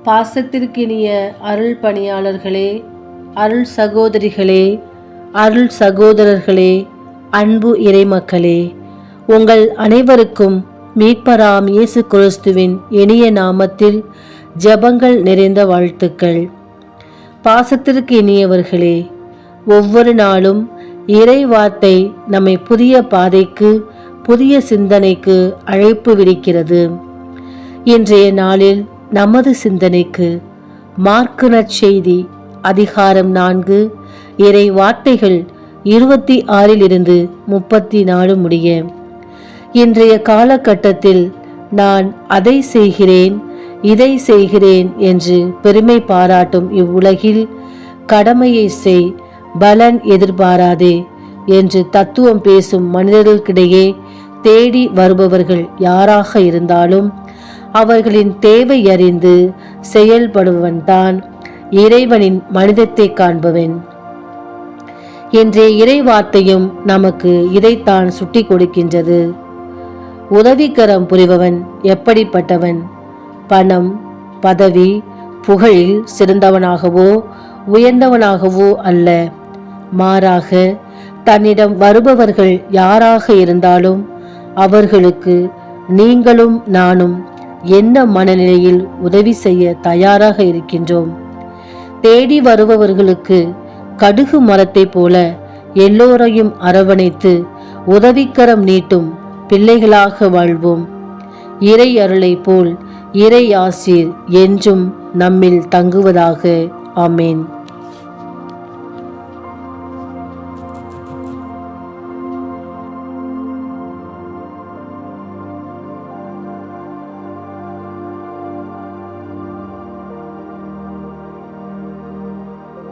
பாசத்திற்கினிய அருள் பணியாளர்களே, அருள் சகோதரிகளே, அருள் சகோதரர்களே, அன்பு இறைமக்களே, உங்கள் அனைவருக்கும் மீட்பராம் இயேசு கிறிஸ்துவின் இனிய நாமத்தில் ஜெபங்கள் நிறைந்த வாழ்த்துக்கள். பாசத்திற்கு இனியவர்களே, ஒவ்வொரு நாளும் இறை வார்த்தை நம்மை புதிய பாதைக்கு, புதிய சிந்தனைக்கு அழைப்பு விடுக்கிறது. இன்றைய நாளில் நமது சிந்தனைக்கு மாற்கு நற்செய்தி அதிகாரம் 4 இறை வார்த்தைகள் 26 34 முடிய. இன்றைய காலகட்டத்தில் நான் அதை செய்கிறேன், இதை செய்கிறேன் என்று பெருமை பாராட்டும் இவ்வுலகில் கடமையை செய், பலன் எதிர்பாராதே என்று தத்துவம் பேசும் மனிதர்களுக்கிடையே தேடி வருபவர்கள் யாராக இருந்தாலும் அவர்களின் தேவை அறிந்து செயல்படுவன்தான் இறைவனின் மனிதத்தை காண்பவன். இன்றைய இறை வார்த்தையும் நமக்கு இதைத்தான் சுட்டி கொடுக்கின்றது. உதவிக்கரம் புரிபவன் எப்படிப்பட்டவன்? பணம், பதவி, புகழில் சிறந்தவனாகவோ உயர்ந்தவனாகவோ அல்ல. மாறாக தன்னிடம் வருபவர்கள் யாராக இருந்தாலும் அவர்களுக்கு நீங்களும் நானும் என்ன மனநிலையில் உதவி செய்ய தயாராக இருக்கின்றோம்? தேடி வருபவர்களுக்கு கடுகு மரத்தை போல எல்லோரையும் அரவணைத்து உதவிக்கரம் நீட்டும் பிள்ளைகளாக வாழ்வோம். இறை அருளை போல் இறை ஆசீர் என்றும் நம்மில் தங்குவதாக. ஆமேன்.